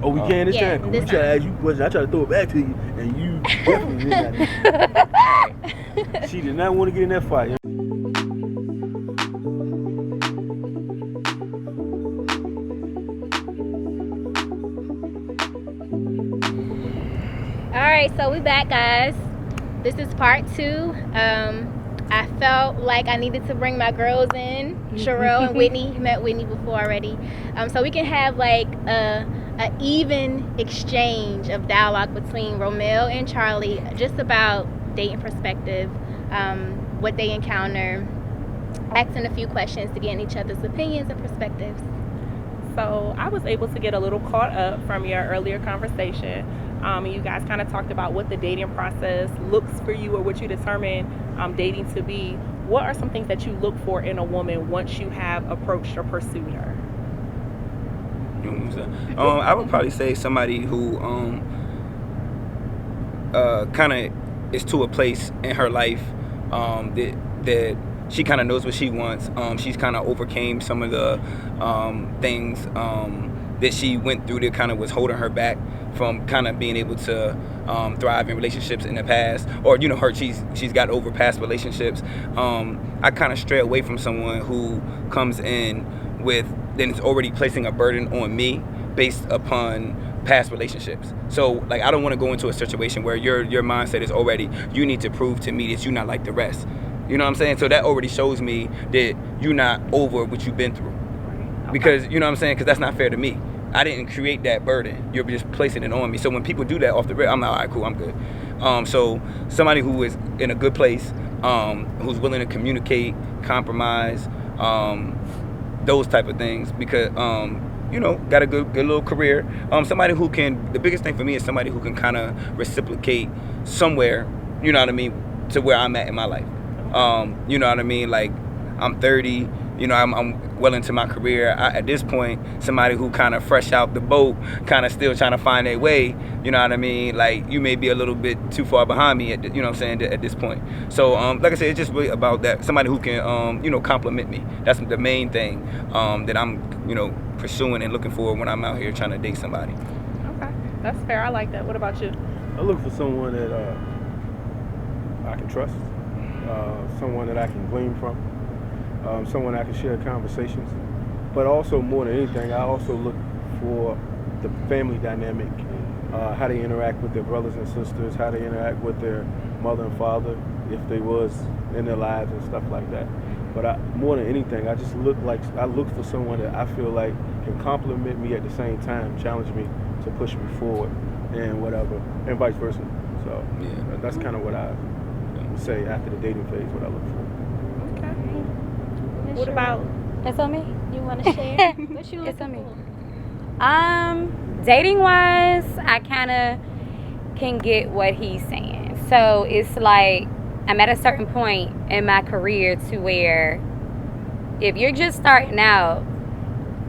Oh, we can this time? We try to ask you questions. I try to throw it back to you, and you definitely did not. She did not want to get in that fight. Alright, so we back, guys. This is part 2. I felt like I needed to bring my girls in, Sherelle and Whitney. You met Whitney before already. So we can have like a even exchange of dialogue between Romel and Charlie, just about dating perspective, what they encounter, asking a few questions to get in each other's opinions and perspectives. So I was able to get a little caught up from your earlier conversation. You guys kind of talked about what the dating process looks for you, or what you determine dating to be. What are some things that you look for in a woman once you have approached or pursued her? I would probably say somebody who kind of is to a place in her life that she kind of knows what she wants. She's kind of overcame some of the things that she went through that kind of was holding her back from kind of being able to thrive in relationships in the past, or she's got over past relationships. I kind of stray away from someone who comes in with then it's already placing a burden on me based upon past relationships. So like I don't want to go into a situation where your mindset is already, you need to prove to me that you're not like the rest. You know what I'm saying? So that already shows me that you're not over what you've been through. Because you know what I'm saying? Because that's not fair to me. I didn't create that burden. You're just placing it on me. So when people do that off the rip, I'm like, all right, cool, I'm good. So somebody who is in a good place, who's willing to communicate, compromise, those type of things, because got a good little career. Somebody who can. The biggest thing for me is somebody who can kind of reciprocate somewhere. You know what I mean? To where I'm at in my life. You know what I mean? Like I'm 30. I'm well into my career. At this point, somebody who kind of fresh out the boat, kind of still trying to find their way, you know what I mean? Like, you may be a little bit too far behind me, you know what I'm saying, at this point. So, like I said, it's just really about that. Somebody who can, compliment me. That's the main thing that I'm, pursuing and looking for when I'm out here trying to date somebody. Okay, that's fair. I like that. What about you? I look for someone that I can trust, someone that I can glean from. Someone I can share conversations, but also more than anything, I also look for the family dynamic, how they interact with their brothers and sisters, how they interact with their mother and father, if they was in their lives and stuff like that. But more than anything, I look for someone that I feel like can compliment me at the same time, challenge me to push me forward, and whatever, and vice versa. So yeah, that's kind of what I would say after the dating phase, what I look for. What about? It's on me. You want to share? What you looking for? Dating wise, I kind of can get what he's saying. So it's like I'm at a certain point in my career to where if you're just starting out,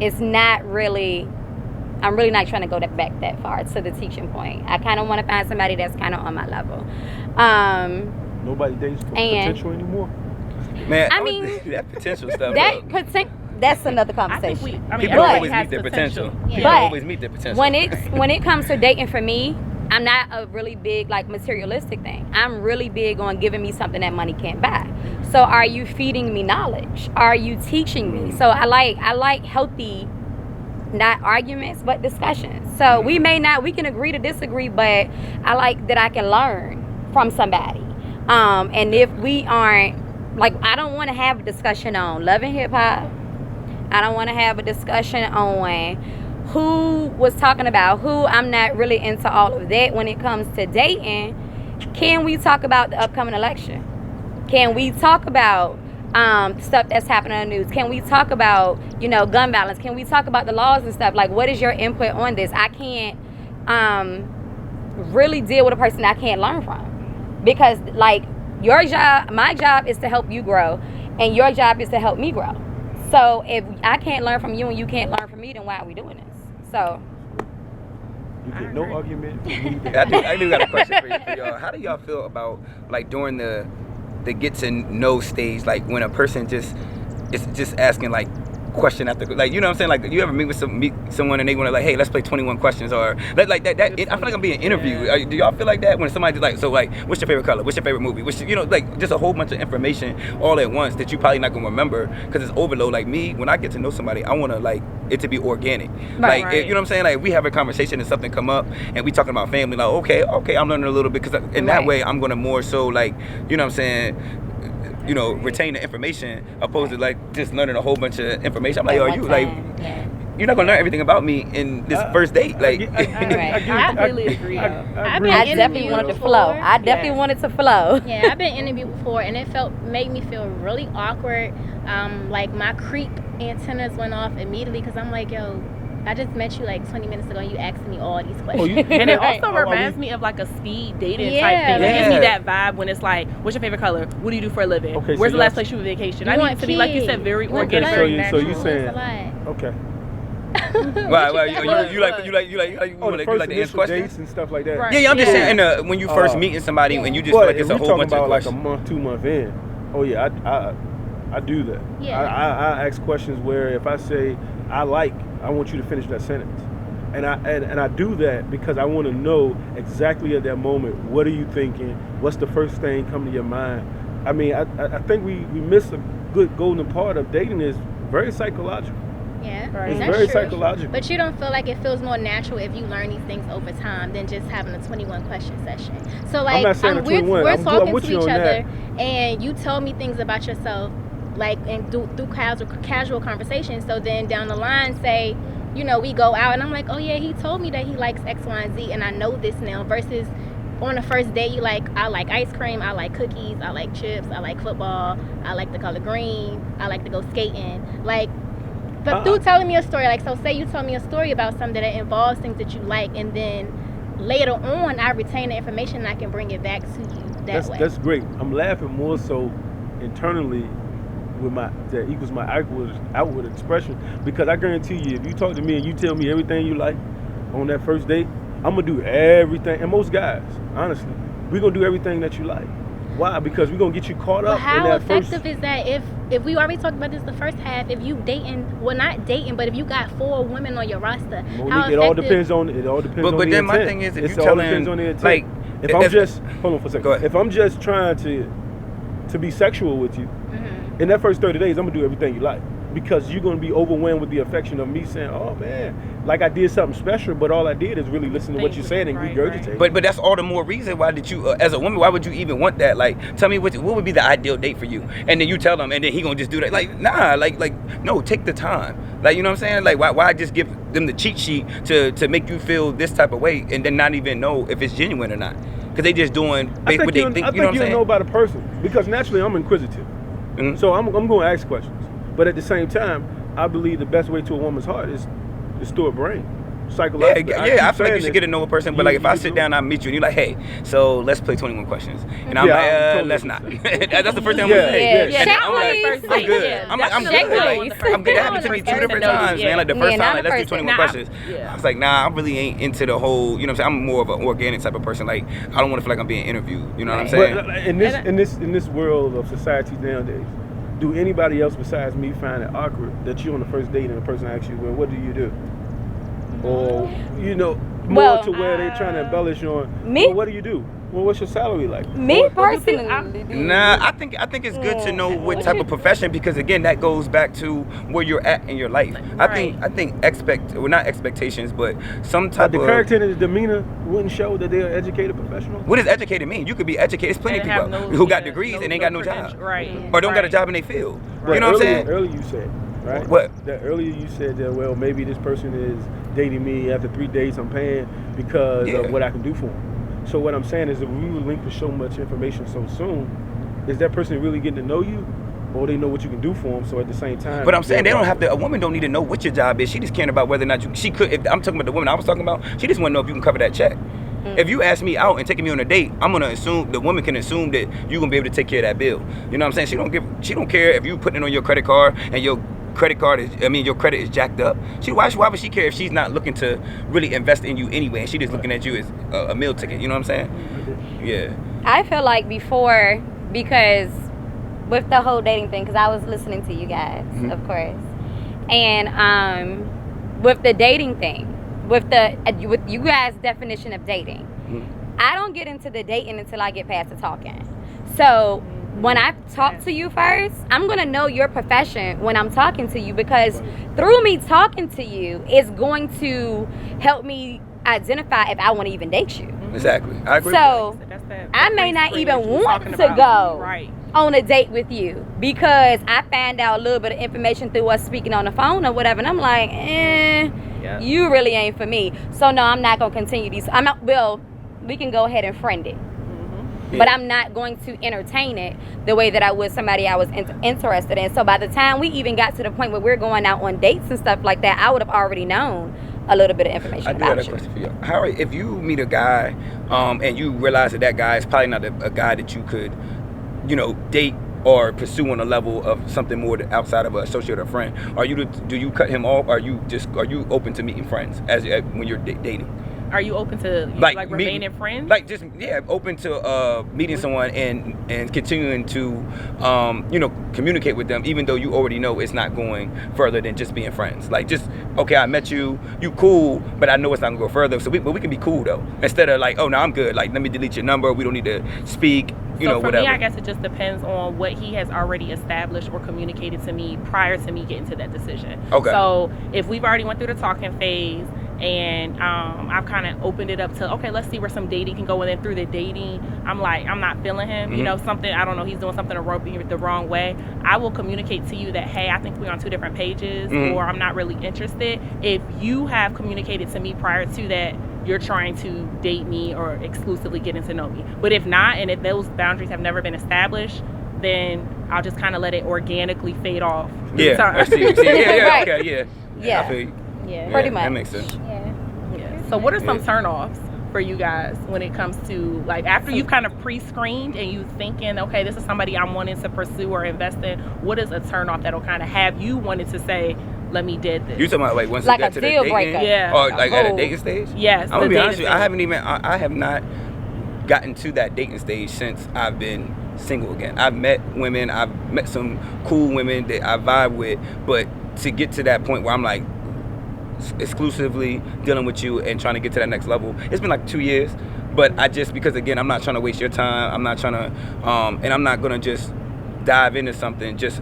it's not really. I'm really not trying to go back that far to the teaching point. I kind of want to find somebody that's kind of on my level. Nobody dates for potential anymore. Man, I mean that potential stuff. That's another conversation. People always meet their potential. Yeah. People always meet their potential. When it comes to dating, for me, I'm not a really big like materialistic thing. I'm really big on giving me something that money can't buy. So are you feeding me knowledge? Are you teaching me? So I like healthy, not arguments, but discussions. So we can agree to disagree, but I like that I can learn from somebody. And if we aren't, like, I don't want to have a discussion on love and hip hop. I don't want to have a discussion on who was talking about who. I'm not really into all of that when it comes to dating. Can we talk about the upcoming election? Can we talk about stuff that's happening on the news? Can we talk about, gun violence? Can we talk about the laws and stuff? Like, what is your input on this? I can't really deal with a person I can't learn from. Because, like, my job is to help you grow, and your job is to help me grow. So if I can't learn from you and you can't learn from me, then why are we doing this? So you get no argument. I do got a question for y'all. How do y'all feel about, like, during the get to know stage, like when a person is just asking, like, question after, like, you know what I'm saying? Like, you ever meet someone and they want to, like, hey, let's play 21 questions, or like that. I feel like I'm being interviewed. Do y'all feel like that when somebody's like, so like, what's your favorite color? What's your favorite movie? You know, like, just a whole bunch of information all at once that you probably not gonna remember because it's overload. Like me, when I get to know somebody, I want to like it to be organic. Like, you know what I'm saying? Like, we have a conversation and something come up and we talking about family. Like, okay, I'm learning a little bit because in that way I'm gonna more so like, you know what I'm saying? You know, retain the information opposed to like just learning a whole bunch of information. I'm like, are you like, you're not gonna learn everything about me in this first date? Like, I completely agree. I definitely wanted to flow. I definitely wanted to flow. Yeah, I've been interviewed before, and it made me feel really awkward. Like my creep antennas went off immediately because I'm like, yo, I just met you like 20 minutes ago and you asked me all these questions. And it also reminds me of like a speed dating type thing. It gives me that vibe when it's like, what's your favorite color? What do you do for a living? Okay, where's the last place you went vacation? I need it to be, like you said, very organic, very natural. So you saying, okay. Well, you like the answer questions dates and stuff like that. Right. Yeah, I'm just saying when you first meeting somebody and you just feel like it's a whole bunch of questions. Like a month, 2 month in. Oh yeah, I do that. Yeah. I ask questions where if I say I want you to finish that sentence. And I do that because I want to know exactly at that moment, what are you thinking? What's the first thing come to your mind? I mean, I think we miss a good golden part of dating is very psychological. Yeah, It's that's very true. psychological. But you don't feel like it feels more natural if you learn these things over time than just having a 21 question session. So like, I'm not saying we're talking with to you each on other, and you tell me things about yourself, like, and through casual conversation. So then down the line, say, you know, we go out and I'm like, oh yeah, he told me that he likes X, Y, and Z, and I know this now. Versus on the first date, you like, I like ice cream, I like cookies, I like chips, I like football, I like the color green, I like to go skating. Like, but through telling me a story, like, so say you tell me a story about something that involves things that you like, and then later on I retain the information and I can bring it back to you that way. That's great. I'm laughing more so internally with that equals my outward expression, because I guarantee you, if you talk to me and you tell me everything you like on that first date, I'm gonna do everything. And most guys, honestly, we're gonna do everything that you like. Why? Because we're gonna get you caught up in that first. How effective is that if we already talked about this the first half, if you dating, well, not dating, but if you got 4 women on your roster, how it all depends on the But then intent. my thing is, if you all tell depends them, on the intent. like, if I'm just hold on for a second. Go ahead. If I'm just trying to be sexual with you, in that first 30 days, I'm gonna do everything you like, because you're gonna be overwhelmed with the affection of me saying, "Oh man, like I did something special," but all I did is really listen to what you said and regurgitate. But that's all the more reason why did you, as a woman, why would you even want that? Like, tell me what would be the ideal date for you, and then you tell them, and then he gonna just do that. Like, nah, like no, take the time. Like, you know what I'm saying? Like, why just give them the cheat sheet to make you feel this type of way, and then not even know if it's genuine or not? Because they just doing what they think. You know what I'm saying? You know about a person, because naturally I'm inquisitive. So I'm going to ask questions. But at the same time, I believe the best way to a woman's heart is through her brain. Psychologically. Yeah, I feel like you should get to know a person, but like if I sit down and I meet you and you're like, hey, so let's play 21 questions. And I'm like, let's not. That's the first thing I'm going to say. Yeah. And then I'm like, I'm good. I'm good. I'm good. That happened to me 2 different times, man. Like the first time, like, let's do 21 questions. I was like, nah, I really ain't into the whole, you know what I'm saying? I'm more of an organic type of person. Like, I don't want to feel like I'm being interviewed. You know what I'm saying? But in this world of society nowadays, do anybody else besides me find it awkward that you're on the first date and the person asks you, well, what do you do? Or, you know, more to where they're trying to embellish on, me? Well, what do you do? Well, what's your salary like? Me personally, nah, I think it's good to know what type of profession, because again, that goes back to where you're at in your life. I think not expectations, but some type the of character and the demeanor wouldn't show that they're educated professional. What does educated mean? You could be educated. There's plenty of people who got degrees and ain't got no job, or don't got a job in their field. You know what I'm saying? Earlier you said, right? What? That earlier you said that, well, maybe this person is dating me after 3 dates I'm paying because of what I can do for them. So what I'm saying is, if we relinquish so much information so soon, is that person really getting to know you, or they know what you can do for them? So at the same time, but I'm saying they don't have to. A woman don't need to know what your job is. She just caring about whether or not she could. If I'm talking about the woman I was talking about, she just want to know if you can cover that check. If you ask me out and taking me on a date, I'm gonna assume the woman can assume that you're gonna be able to take care of that bill. You know what I'm saying? She don't care if you putting it on your credit card and your credit card your credit is jacked up. Why would she care if she's not looking to really invest in you anyway, and she just looking at you as a meal ticket? You know what I'm saying? Yeah. I feel like before, because with the whole dating thing, because I was listening to you guys, of course, And with the dating thing, with you guys' definition of dating, I don't get into the dating until I get past the talking. So when I talk to you first, I'm gonna know your profession when I'm talking to you, because through me talking to you, it's going to help me identify if I want to even date you. Exactly. I agree. So That's I may not even want to about. go Right. on a date with you because I found out a little bit of information through us speaking on the phone or whatever, and I'm like, you really ain't for me. So no, I'm not gonna continue these. I'm not. Well, we can go ahead and friend it. But I'm not going to entertain it the way that I would somebody I was interested in. So by the time we even got to the point where we're going out on dates and stuff like that, I would have already known a little bit of information I do have about a you. question for you. Harry, if you meet a guy and you realize that guy is probably not a guy that you could, date or pursue on a level of something more outside of an associate or friend, do you cut him off? Are you open to meeting friends when you're dating? Are you open to remaining friends? Like open to meeting someone and continuing to communicate with them, even though you already know it's not going further than just being friends. Like okay, I met you cool, but I know it's not gonna go further. So we can be cool though. Instead of like, oh no, I'm good. Like let me delete your number. We don't need to speak. So for whatever. me, I guess it just depends on what he has already established or communicated to me prior to me getting to that decision. Okay. So if we've already went through the talking phase and I've kind of opened it up to, okay, let's see where some dating can go. And then through the dating, I'm like, I'm not feeling him. Something, I don't know, he's doing something the wrong way. I will communicate to you that, hey, I think we're on two different pages, or I'm not really interested. If you have communicated to me prior to that, you're trying to date me or exclusively getting to know me. But if not, and if those boundaries have never been established, then I'll just kind of let it organically fade off. Yeah, I see. Right. Okay, Yeah. I feel you. Yeah. Pretty much. That makes sense. Yeah. So what are some turnoffs for you guys when it comes to, like, after you've kind of pre-screened and you thinking, okay, this is somebody I'm wanting to pursue or invest in, what is a turnoff that'll kind of have you wanted to say, let me did this? You talking about like once Like it got a to the deal dating? breaker. Yeah. Or like at a dating stage? Yes. I'm gonna be honest with you, I I have not gotten to that dating stage since I've been single again. I've met women, I've met some cool women that I vibe with, but to get to that point where I'm like exclusively dealing with you and trying to get to that next level, it's been like 2 years. But because again, I'm not trying to waste your time. I'm not trying to, and I'm not gonna just dive into something just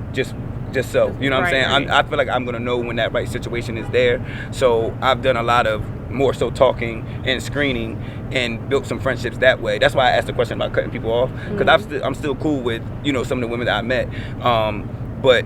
so, you know what I'm saying? Right. I feel like I'm gonna know when that right situation is there. So I've done a lot of more so talking and screening and built some friendships that way. That's why I asked the question about cutting people off, because I'm still cool with some of the women that I met, but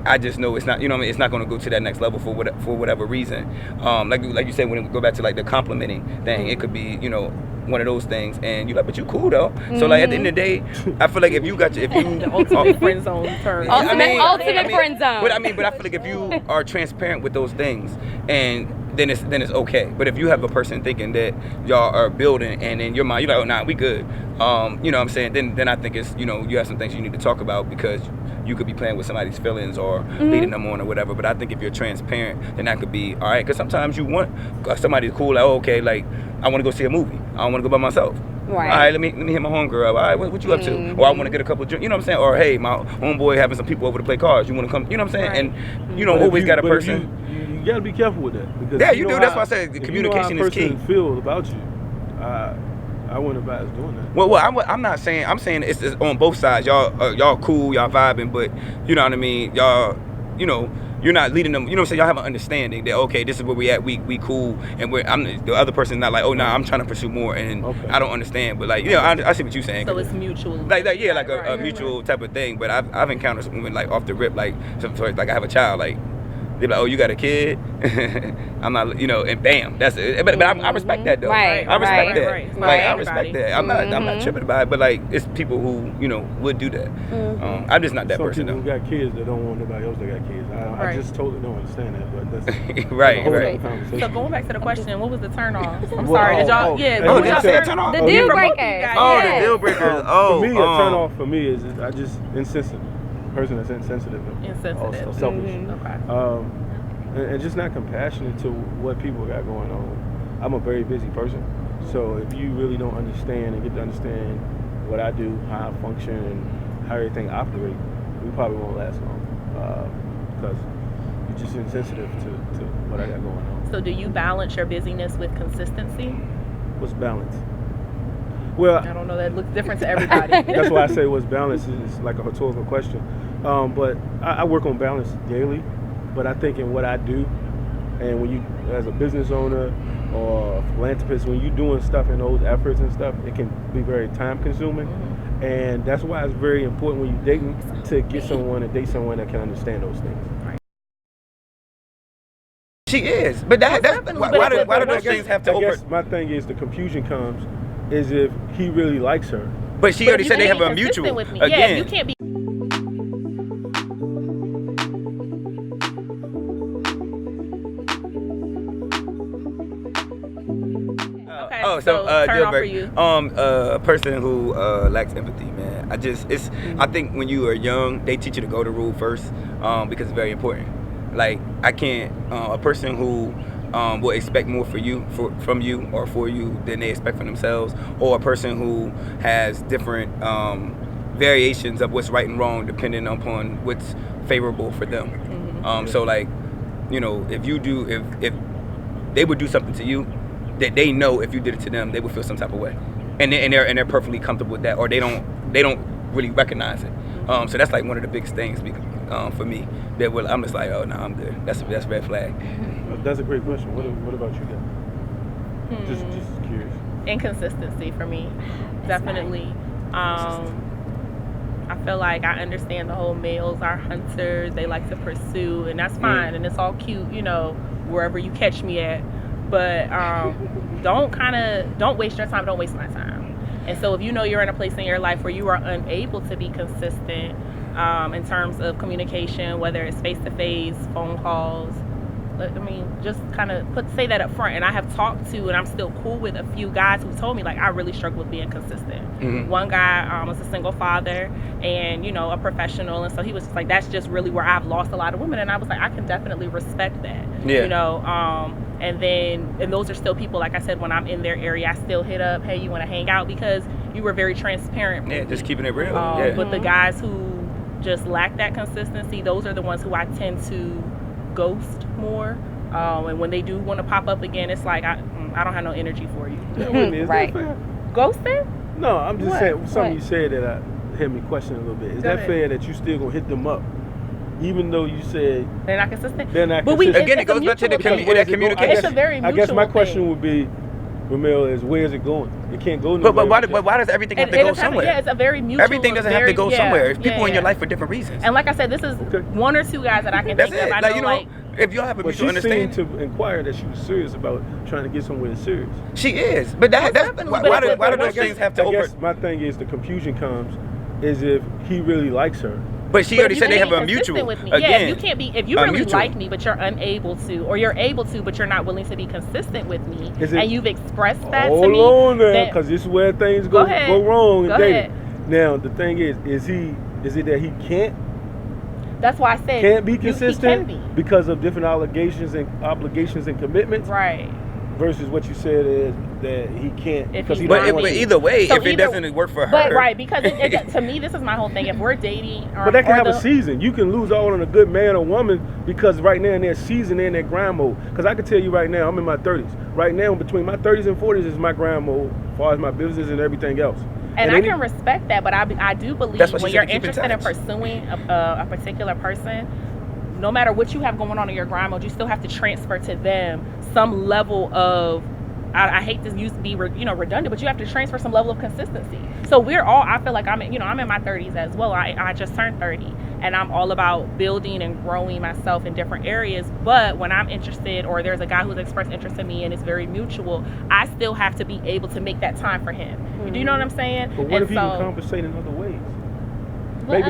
I just know it's not, it's not going to go to that next level for whatever reason. Like you said, when we go back to like the complimenting thing, it could be one of those things, and you're like, but you cool though. So like at the end of the day, I feel like if you the ultimate friend zone turn. Ultimate friend zone. But I feel like if you are transparent with those things, and then it's okay. But if you have a person thinking that y'all are building, and in your mind you're like, oh nah, we good. You know what I'm saying? Then I think it's you have some things you need to talk about, because you could be playing with somebody's feelings or leading them on or whatever. But I think if you're transparent, then that could be all right. Because sometimes you want somebody's cool, like, oh, okay, like I want to go see a movie. I don't want to go by myself. Right. All right, let me hit my homegirl. All right, what you up to? Or I want to get a couple of drinks. You know what I'm saying? Or hey, my homeboy having some people over to play cards. You want to come? You know what I'm saying? Right. And you don't always got a person. You got to be careful with that. Because Yeah, you do. That's why I said the communication is key. If you know how a person feels about you, I wouldn't advise doing that. Well, I'm not saying. I'm saying it's on both sides. Y'all cool. Y'all vibing, but you know what I mean. Y'all, you're not leading them. You know what I'm saying? Y'all have an understanding that okay, this is where we at. We cool, and the other person's not like, oh nah, I'm trying to pursue more, and I don't understand. But like, I see what you're saying. So it's mutual. Like a mutual type of thing. But I've encountered some women like off the rip, like like I have a child, like. They're like, oh, you got a kid? I'm not, and bam, that's it. But I respect that though. Right, I respect that. right. Like I respect that. I'm not tripping about it. But like, it's people who would do that. I'm just not that person though. Some people who got kids that don't want nobody else that got kids. I just totally don't understand that. But that's right. So going back to the question, what was the turn off? I'm Well, sorry. Did y'all? did y'all say a turn off? The deal breaker. Oh, the deal breaker. For me, a turn off for me is I just insensitive. Person that's insensitive. Or selfish. Okay. And just not compassionate to what people got going on. I'm a very busy person, so if you really don't understand and get to understand what I do, how I function, and how everything operates, we probably won't last long. Because you just insensitive to what I got going on. So do you balance your busyness with consistency? What's balance? Well, I don't know. That looks different to everybody. that's why I say what's balance is like a rhetorical question. But I work on balance daily. But I think in what I do, and when you, as a business owner or a philanthropist, when you're doing stuff in those efforts and stuff, it can be very time consuming. Mm-hmm. And that's why it's very important when you're dating to get someone and date someone that can understand those things. She is, but that's why do those things have to I over? guess my thing is the confusion comes is if he really likes her. But she already said they have a mutual. With me. Yeah, Again, you can't be. Okay, so turn deal off for breaker. you. A person who lacks empathy, man. I think when you are young, they teach you to go to rule first, because it's very important. Like I can't, a person who will expect more from you or for you than they expect from themselves, or a person who has different variations of what's right and wrong depending upon what's favorable for them. Mm-hmm. So like, you know, if they would do something to you that they know if you did it to them, they would feel some type of way, and they're perfectly comfortable with that, or they don't really recognize it. So that's like one of the biggest things for me. I'm just like, oh no, I'm good. That's red flag. That's a great question. What about you guys? Just curious. Inconsistency for me, definitely. I feel like I understand the whole males are hunters. They like to pursue, and that's fine, and it's all cute, you know, wherever you catch me at. But don't waste your time. Don't waste my time. And so if you know you're in a place in your life where you are unable to be consistent in terms of communication, whether it's face-to-face, phone calls, I mean, just kind of say that up front. And I have talked to, and I'm still cool with, a few guys who told me, like, I really struggle with being consistent. Mm-hmm. One guy was a single father and, you know, a professional. And so he was just like, that's just really where I've lost a lot of women. And I was like, I can definitely respect that. Yeah. You know, and those are still people, like I said, when I'm in their area, I still hit up, hey, you want to hang out? Because you were very transparent. Yeah, just keeping it real. But the guys who just lack that consistency, those are the ones who I tend to ghost more. And when they do want to pop up again, it's like, I don't have no energy for you. Yeah, Whitney, is right. that fair? Ghosting? No, I'm just saying something you said that had me question a little bit. Is that fair that you still gonna hit them up? Even though you said they're not consistent? They're not but consistent. Again, it goes back to that communication. It's a very mutual I guess my thing. question would be, Ramel, is where is it going? It can't go nowhere. But why does everything have to go somewhere? Yeah, it's a very mutual. Everything doesn't have to go somewhere. People in your life for different reasons. And like I said, this is one or two guys that I can think of. I know, if y'all have a mutual understanding. She seemed to inquire that she was serious about trying to get somewhere serious. She is, but that's why do those things have to over? I guess my thing is the confusion comes is if he really likes her. But she already said they have a mutual. With me. Again, you can't be, if you really like me, but you're unable to, or you're able to, but you're not willing to be consistent with me, and you've expressed that to me. Hold on there, because this is where things go wrong in dating. Now, the thing is it that he can't? That's why I said can't be consistent he can be. Because of different obligations and commitments. Right. Versus what you said is that he can't. But either way, if it doesn't work for her. But right, because to me, this is my whole thing. If we're dating, but that can have a season. You can lose out on a good man or woman because right now in their season, they're in their grind mode. Because I can tell you right now, I'm in my 30s. Right now, between my 30s and 40s is my grind mode, as far as my business and everything else. And I can respect that, but I do believe when you're interested in pursuing a particular person, no matter what you have going on in your grind mode, you still have to transfer to them some level of, I hate to use to be redundant, but you have to transfer some level of consistency. So I feel like I'm in my 30s as well. I just turned 30, and I'm all about building and growing myself in different areas. But when I'm interested, or there's a guy who's expressed interest in me and it's very mutual, I still have to be able to make that time for him. Mm-hmm. Do you know what I'm saying? But what if you can compensate in other ways? What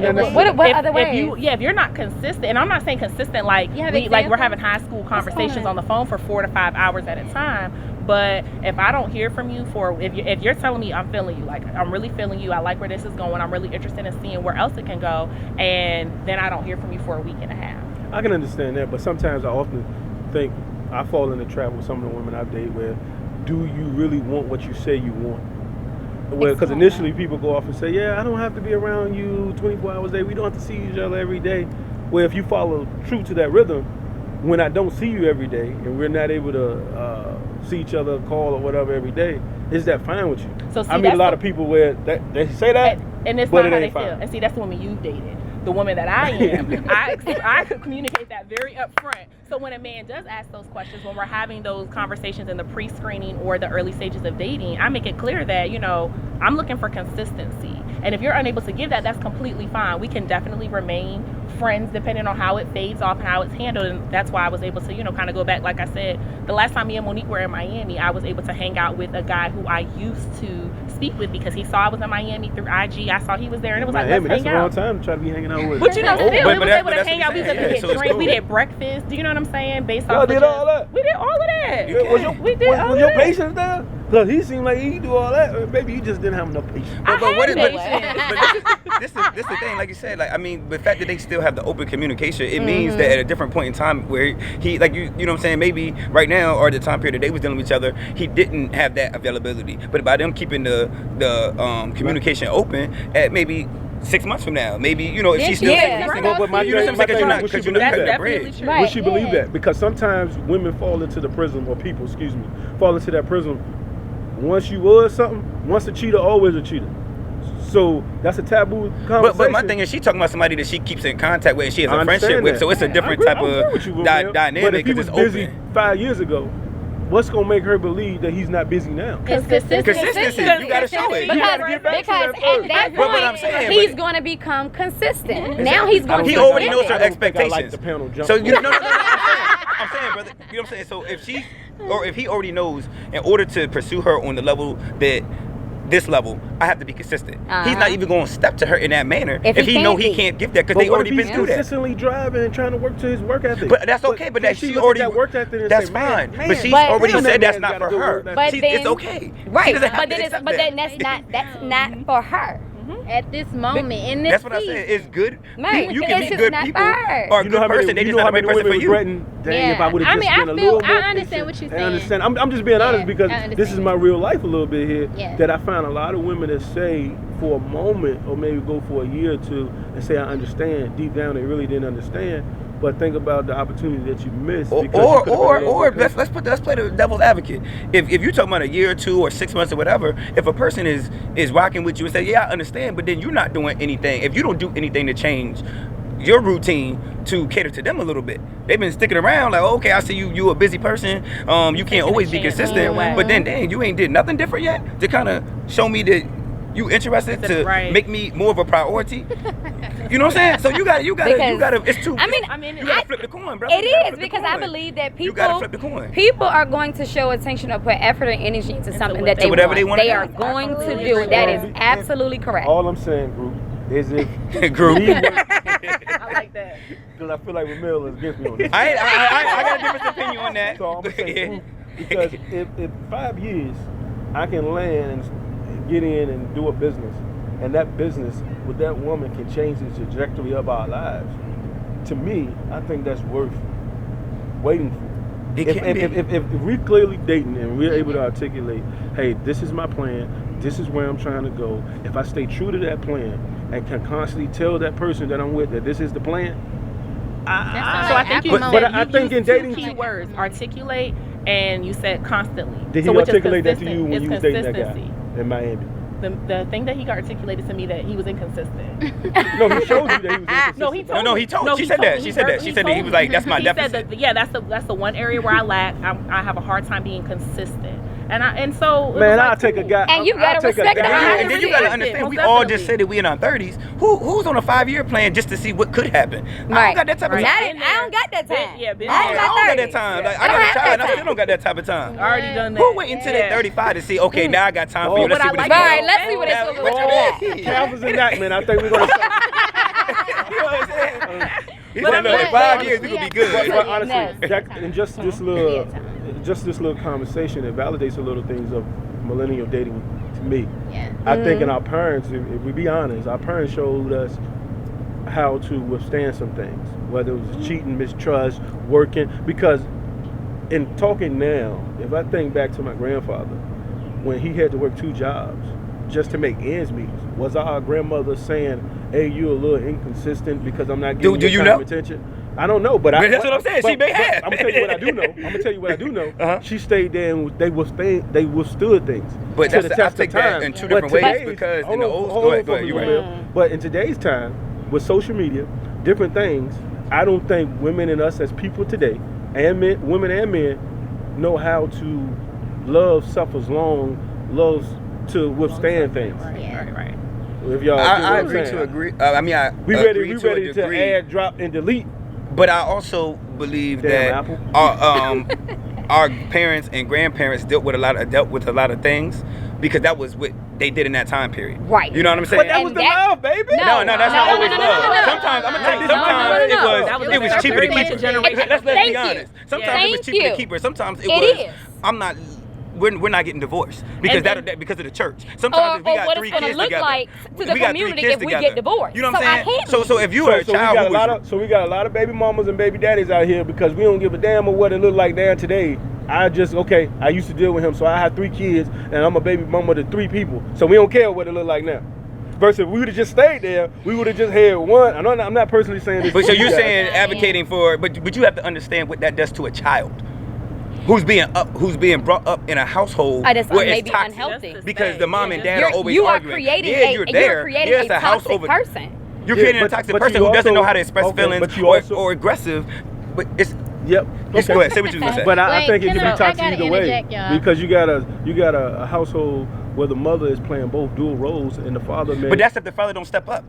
other ways? If you're not consistent, and I'm not saying consistent like we're having high school conversations on the phone for 4 to 5 hours at a time. But if I don't hear from you if you're telling me I'm feeling you, like I'm really feeling you, I like where this is going, I'm really interested in seeing where else it can go, and then I don't hear from you for a week and a half. I can understand that, but sometimes I often think I fall in the trap with some of the women I've dated where, do you really want what you say you want? Well, because initially people go off and say, yeah, I don't have to be around you 24 hours a day. We don't have to see each other every day. Well, if you follow true to that rhythm, when I don't see you every day and we're not able to see each other, call or whatever every day, is that fine with you? So see, I meet a lot of people where they say that, and it's but not it how they ain't feel. fine. And see, that's the woman you've dated. The woman that I am, I could communicate that very upfront. So when a man does ask those questions, when we're having those conversations in the pre-screening or the early stages of dating, I make it clear that, you know, I'm looking for consistency. And if you're unable to give that, that's completely fine. We can definitely remain friends depending on how it fades off and how it's handled. And that's why I was able to, you know, kind of go back. Like I said, the last time me and Monique were in Miami, I was able to hang out with a guy who I used to speak with because he saw I was in Miami through IG. I saw he was there, and it was Miami, like, let's that's hang the out. wrong time to try to be hanging out with. But you know, still, we was able to hang out. We what was I'm able to saying. get Yeah, drinks. so We it's did breakfast. Do you know what I'm saying? Based Y'all off did of all that? We did all of that. You Was can. We did all was of your that. patience there? Because he seemed like he do all that. Maybe you just didn't have enough patience. I But what had is patience. but this is the thing, like you said, like I mean, the fact that they still have the open communication, it means that at a different point in time where he like you know what I'm saying, maybe right now or the time period that they was dealing with each other, he didn't have that availability. But by them keeping the communication open at maybe 6 months from now, maybe, you know, if she's still Yeah. taking But my you know what I'm thing- saying, my because thing you're is, not would she cutting that definitely bridge. true. Right. Would she believe yeah. that? Because sometimes women fall into the prism, or people, excuse me, fall into that prism. Once you was something, once a cheater, always a cheater. So that's a taboo conversation. But my thing is, she talking about somebody that she keeps in contact with and she has I a friendship understand with. that. So it's a different I type agree of with you, Romeo. dynamic But if he because was it's busy open. 5 years ago, what's gonna make her believe that he's not busy now? It's consistency. Consistency. You gotta show it. You gotta Because get back to that at first. that But what I'm point, saying, he's but- going to become consistent. Now he's I going don't to He think already I- knows her I don't think I like expectations. the panel jump. So you no, I'm saying, brother. You know what I'm saying? So if she or if he already knows, in order to pursue her on the level that this level, I have to be consistent. He's not even going to step to her in that manner If if he he know can't he be. can't give that because But they what already if he's been through that. consistently driving and trying to work to his work ethic? But that's okay. But can that she she look already at that work ethic and that's say, fine. Man, But she's But- already damn, said that that's man's not got a for good her. work ethic. But It's then- okay. She Right, doesn't have but to then accept but that. then that's not for her. At this moment, in this That's what I season. said. It's good. Right. You can It's be just good not people fair. or a You know good how many, person. They you just know not how the right many person women for you. regretting, dang, if I Yeah. would I have just mean, I been a feel- little more I understand patient what you're and understand. saying. I'm just being honest Yeah, because I this is understand. my real life a little bit here. Yeah. That I find a lot of women that say for a moment or maybe go for a year or two and say I understand. Deep down they really didn't understand. But think about the opportunity that you missed. because you could've been a little more patient. let's play the devil's advocate. If you're talking about a year or 2 or 6 months or whatever, if a person is rocking with you and say, yeah, I understand, but then you're not doing anything. If you don't do anything to change your routine to cater to them a little bit, they've been sticking around like, okay, I see you a busy person. You can't always be chance consistent, either way. but then dang, you ain't did nothing different yet to kind of show me that you interested to Right. make me more of a priority. You know what I'm saying? So you gotta. It's too. I mean, you gotta flip the coin, bro. You It gotta is flip the because I coin. believe that You gotta flip people the coin. people are going to show attention or put effort and energy into something that to they whatever want. they wanna They do. are going to Absolutely do it. That is agree. absolutely correct. All I'm saying, group, is if Group. I like that. because I feel like Ramil is against me on this. I got a different opinion on that. So I'm gonna say group, because if 5 years I can land and get in and do a business, and that business with that woman can change the trajectory of our lives, to me, I think that's worth waiting for. It If, can if, be. if, if we're clearly dating and we're able to articulate, hey, this is my plan, this is where I'm trying to go. If I stay true to that plan and can constantly tell that person that I'm with that this is the plan, So I think you But said I you think used in dating- 2 key words: articulate, and you said constantly. did he so which is articulate that to you consistent. when It's you was dating that guy consistency. in Miami? The thing that he articulated to me that he was inconsistent. No, he showed you that he was inconsistent. No, he told No, me. he told. No, She he said told that. me. She said that. He She said that. told He was me. like, that's my He deficit. said that. Yeah, that's the one area where I lack. I have a hard time being consistent. And so it Man, was I'll like, take a cool. guy. And you I'll gotta take a respect guy- that. And then you gotta understand, Most we all definitely. just said that we in our 30s. Who's on a 5-year plan just to see what could happen? I Right. don't got that type of Right. time. I don't got that time. Yeah, been I there. don't I don't got that 30. time. Like, I I don't got a have child, that and I still time. don't got that type of time. Already done that. Who wait until they're 35 to see, okay, now I got time for Oh, you. Let's but see I what like it's All that. right, let's see what it's Now, going what to you be. mean? Calvin's and that, man. I think we're gonna. You know what I'm saying? He But said, I'm no, in not- 5 years, we gonna be good. But honestly, Yes. that, and just this little conversation, it validates a little things of millennial dating to me. Yeah. I think in our parents, if we be honest, our parents showed us how to withstand some things, whether it was cheating, mistrust, working. Because in talking now, if I think back to my grandfather, when he had to work 2 jobs just to make ends meet, was our grandmother saying, "Hey, you a little inconsistent because I'm not giving Do you you time know? and attention"? I don't know, but That's what I'm saying. She may have. I'm gonna tell you what I do know. I'm gonna tell you what I do know. Uh-huh. She stayed there and they withstood things. But to that's the I test take of that time. in two But different ways today's- because hold in the on, old hold go on ahead, for me, you're right. Will. But in today's time, with social media, different things, I don't think women and us as people today, and men, women and men, know how to love suffers long, loves to withstand things. Right. If y'all, I agree to agree. I mean, I We agree ready to a to degree. add, drop, and delete. But I also believe Damn that Apple. our parents and grandparents dealt with a lot of things because that was what they did in that time period. Right. You know what I'm saying? But that was the love, baby. No, that's not always love. no. Sometimes I'm gonna tell you. No. Sometimes That it was cheaper to very keep much a her. generation. Let's Thank be you. honest. Sometimes it Thank was cheaper you. to keep her. Sometimes it It was. is. I'm not. We're not getting divorced because And because of the church. Sometimes if we Or got what 3 it's gonna kids look together, like to the we got 3 community kids if we together. get divorced. You know what So I'm I saying? can't So if you were a we child got who was we got a lot of baby mamas and baby daddies out here because we don't give a damn of what it look like now today. I used to deal with him, so I have 3 kids and I'm a baby mama to 3 people. So we don't care what it look like now. Versus if we would have just stayed there, we would have just had one. I'm not personally saying this. But so to you you're guys. saying advocating for, but you have to understand what that does to a child who's being brought up in a household That's where it's maybe toxic unhealthy. because the mom and dad are always You are arguing. creating You're there. a house toxic over. person. You're Yeah, creating a but- toxic but person you who doesn't also- know how to express okay, feelings but you also- or aggressive. But it's Yep. just go ahead. Say what you was gonna say. But I Wait, think it can can I be toxic gotta either way interject, y'all. because you got a household where the mother is playing both dual roles and the father may. But that's if the father don't step up.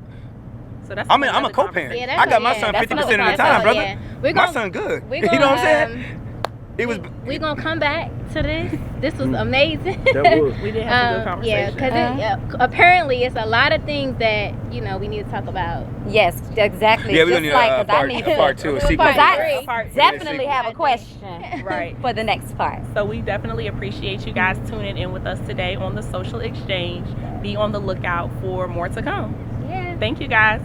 So that's I'm a another co-parent. Yeah, that's I got my yeah, son that's 50% of the another time, brother. yeah. We're My gonna- son good. we're You know gonna, what I'm saying? It was. We're gonna come back to this. This was amazing. That was. We did have some good conversation. Yeah, because apparently it's a lot of things that we need to talk about. Yes, exactly. Yeah, we're Just gonna need like, a 'cause I part, need a part two, a Part sequel. Because I three. Part definitely two. have a question Right. for the next part. So we definitely appreciate you guys tuning in with us today on the Social Exchange. Be on the lookout for more to come. Yeah. Thank you guys.